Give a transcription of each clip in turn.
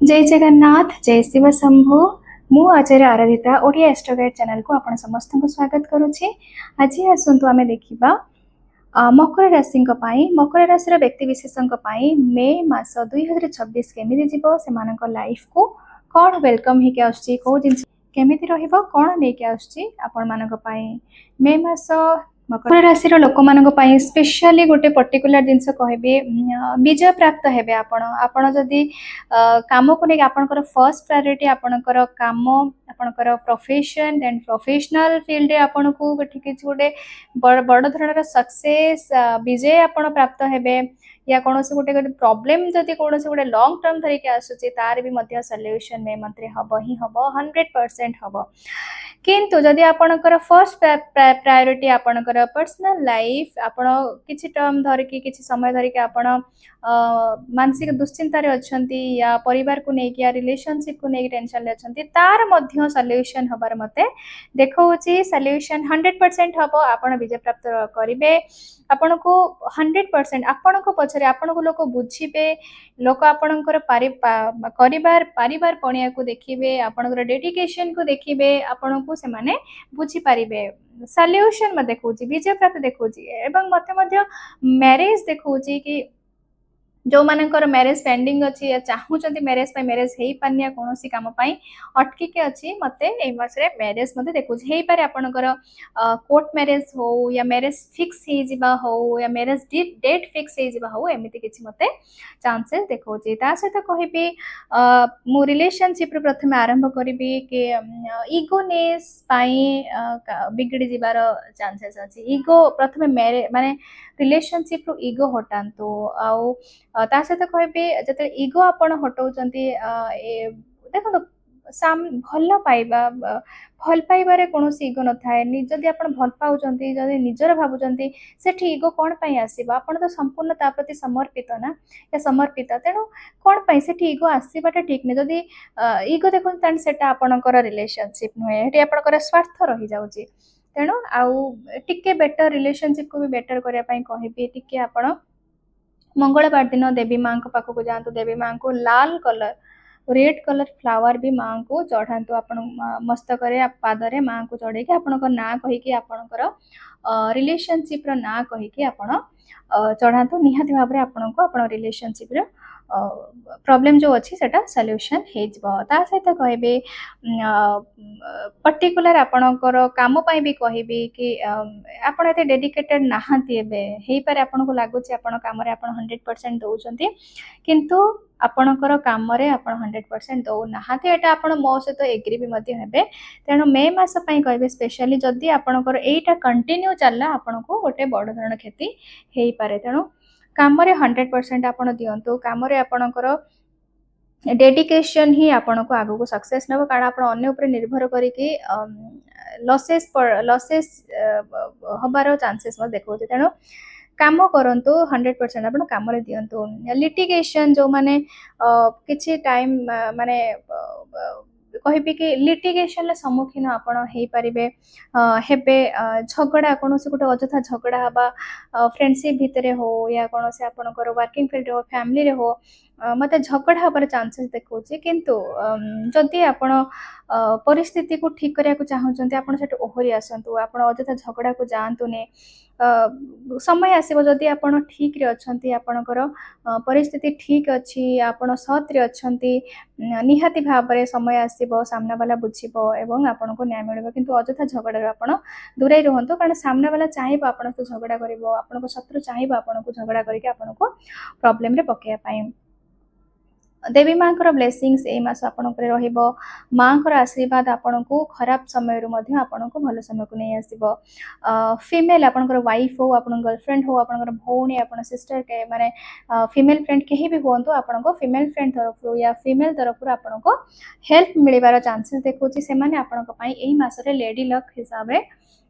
जय जगन्नाथ जय शिव शंभु मु आचार्य आराधिता ओडिया एस्ट्रोगाइड चैनल को आपण समस्त को स्वागत करुछि। आज आसंतु आमे देखिबा मकर राशि मकर राशि व्यक्ति विशेषों मे मास 2026 केमिति जीवो सेमानक लाइफ को कौन वेलकम होके आछी को जिन केमिति रहिबो कौन लेके आछी आपण मानक पई मे मास मकर राशि लोक मानक पई स्पेशली गोटे पर्टिकुलर जिनस कहबे विजय प्राप्त हेबे आपण जदि काम को लेके आपनकर फर्स्ट प्रायोरिटी आपनकर काम आपनकर प्रोफेशन देन प्रोफेशनल फील्ड रे आपन को गोटे बड़ धरणर सक्सेस विजय आपण प्राप्त हेबे या कौन से गोटे प्रॉब्लम जदि कौन से गोटे लॉन्ग टर्म धरिके आसुची तार भी मध्य सॉल्यूशन में मंत्रे हब ही हब 100% हब। किंतु जदि आपनकर फर्स्ट प्रायोरिटी आपनकर पर्सनल लाइफ आपण किछि टर्म धरिके किछि समय धरिके आपण मानसिक दुश्चिंतार अच्छी या परिवार को लेकिन या रिलेशनशिप को लेकिन टेंशन ले अच्छी तार मध्य सॉल्यूशन हबार मते देखौछि सॉल्यूशन 100% हबो आपण विजय प्राप्त करिवे आपण को 100% आपण को पछरे आपण को लोक बुझिबे लोक आपणकर परिवार पणिया को देखिबे आपणकर डेडिकेशन को देखिबे आपण को से माने बुझी पारिबे सॉल्यूशन में देखौछि विजय प्राप्त देखौछि एवं मते मैरिज देखौछि कि जो मानकर मैरिज पेंडिंग अच्छी या चाहूँगी मैरिज मैरिज हो पानी कौन कम अटकिके अच्छी मत मासरे मैरिज मत देखुँ हो पारे आपणकर कोर्ट मैरिज हो या मैरिज फिक्स हो या मैरिज डेट फिक्स हो एमती किसी मत चांसेस देखौछि। ता सहित कहबी मु रिलेशनशिप प्रथम आरंभ करी कि इगोनेस बिगड़ी जीवार चांसेस अच्छी इगो प्रथम माने रिलेशनशिप रु इगो हटातु आउ ता सहित कहबी जते इगो आपण हटाउचंती देखो भल पाइबा भल पाइबारे कौन इगो न थाए जदि आप भल पाउचंती जदि निजर भावुचंती सेठी इगो कौन पाई आसीबा आपण तो संपूर्ण ता प्रति समर्पित ना या समर्पित तेणु कौन पाई सेठी इगो आसीबाटा ठीक नहीं जदि इगो देखो तान सेटा आपणकर रिलेशनशिप नुहे हेटी आपणकर स्वार्थ रही जाउची तेणु आउ टिके बेटर रिलेशनशिप को भी बेटर करने कहबी टिके आपण मंगलवार दिन देवी माँ को पाखक जातु देवी माँ को लाल कलर रेड कलर फ्लावर भी माँ को चढ़ातु आपण मस्तक पादरे माँ को चढ़े आपण ना कहीकि आपणकर रिलेशनशिप ना कहीकि आपण चढ़ातु निहाती भाव में आपण को आपण रिलेशनशिप प्रॉब्लम जो अच्छी सेटा सॉल्यूशन हो सहित कहबे पर्टिकुलर आपणकर काम पाई भी कहबी कि आपण एते डेडिकेटेड नाहांती एबे हेई पारे आपण को लागुची आपण काम रे आपण 100% दउचंती किंतु आपणकर काम रे आपण 100% दउ नाहांती एटा आपण मो सहित एग्री भी मध्य हेबे तेणु मे मास पई कहबे स्पेशली जदी आपणकर एटा कंटिन्यू चलला आपण को गोटे बड़ धरण क्षति हेई पारे तेणु काम रे 100% आपण दियंतु काम रे आपणकर डेडिकेशन ही आपण को आगो को सक्सेस नबो कारण आपण अन्य ऊपर निर्भर करिकि लॉसेस हबार चांसेस म देखौते तेणु काम करंतु 100% आपण काम रे दियंतु लिटिगेशन जो माने किछि टाइम माने कहबी कि लिटिगेशन सम्मुखीन आपण हेई पारिबे हेबे झगड़ा कौन से गोटे अजथा झगड़ा हवा फ्रेंडशिप भितर हो या कौन से आपणकर वर्किंग फील्ड हो फैमिली रे हो मत झगड़ा हबार चांसेस देखौछि किंतु जदि आपण परिस्थिति को ठीक करिया को चाहउचंती आपण सेट ओहरी आसंतु आपण अजथा झगड़ा को जानतु ने समय आसीबो जदि आपण ठीक रे अछंती आपणकर परिस्थिति ठीक अछि आपण सत रे अछंती निहाती भाव रे समय आसीबो सामना वाला बुझिबो एवं आपण को न्याय मिलबो किंतु अजथा झगड़ा रे आपण दूरे रहंतु कारण सामना वाला चाहिबो आपण तो झगड़ा करिवो आपण को शत्रु चाहिबो आपण को झगड़ा करिके आपण को प्रॉब्लम रे पकेया पाई देवी माँ को ब्लेसिंग्स ए मास आपण रहिबो माँ को आशीर्वाद आपण को खराब समय रो मध्य आपण को भलो समय को नहीं आसीबो फीमेल आपण वाइफ हो आपण गर्लफ्रेंड हो आपण भौणी आपण सिस्टर के माने फीमेल फ्रेंड केही भी होंतु आपण को फीमेल फ्रेंड तरफ या फीमेल तरफ आपण को हेल्प मिलिबार चांसेस देखौछि से माने आपण को पई एही मास रे लेडी लक हिसाब रे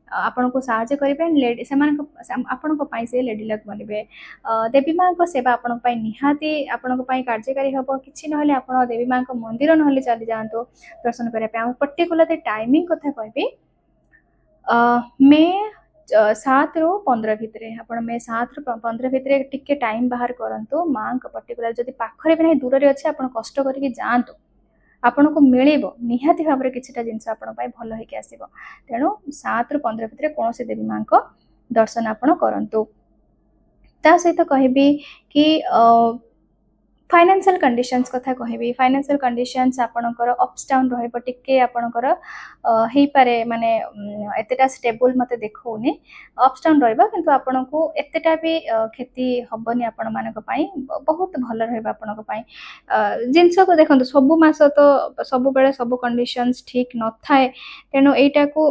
आपण को साहाय्य करें लेडी से आपण से लेडी लक बनबे देवी माँ को सेवा आपण निहाती आपण कार्यकारी हम कि ना आप देवी माँ को मंदिर ना चली जातु दर्शन करने पर्टिकुलर टाइमिंग कथा कहबी मे 7 ରୁ 15 ଭିତରେ ଆପଣ ମେ 7 ରୁ 15 ଭିତରେ ଟିକେ ଟାଇମ୍ ବାହାର କରନ୍ତୁ ମାଙ୍କ पर्टिकुलर जदि पाखरे भी नहीं दूर रे अच्छे आपण कष्ट करके जातु आपनको मिलिबो निहाती भाबरे किछिटा जिंस आपण पाई भलो हेके आसीबो तेणु 7 ରୁ 15 भितर कोनोसी देवी मां को दर्शन आपण करंतु ता सहित कहबी कि फाइनेंशियल कंडीशंस कथा कहबी फाइनेंशियल कंडीशंस आपणकर अप्स डाउन रहइबो टिके आपणकर हेई पारे माने एतेटा स्टेबल मते देखौनी अप्स डाउन रहइबो किंतु आपणको एतेटा भी खेती हबनी आपण मानक पई बहुत भलो रहइबो आपणक पई जिंस को देखंतु सब मास तो सब बेले सब कंडीशंस ठीक न थाए तेणु एटा को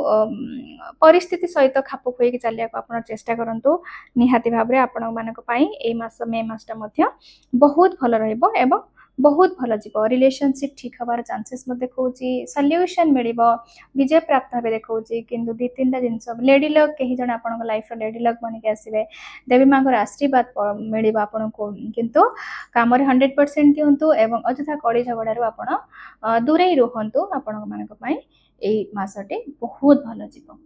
परिस्थिति सहित खाप खुई के चलिया को आपण चेष्टा करंतु निहाती भाबरे आपण मानक पई ए मास मे मासटा मध्य बहुत भलो रहइबो एवं बहुत भल जीव रिलेशनशिप ठीक हबार चांसेस देखा सल्यूशन मिल विजय प्राप्त हे देखा कि दी तीन टा जिन लेडी लक कहीं जन आप लाइफ लेडी लक बन के आसवे देवी माँ आशीर्वाद मिल आपन को किंतु काम 100% दिंतु एवं अଯଥା कली झगड़ू आप दूरे रुहतु आपण मानी मसटे बहुत भल जीव।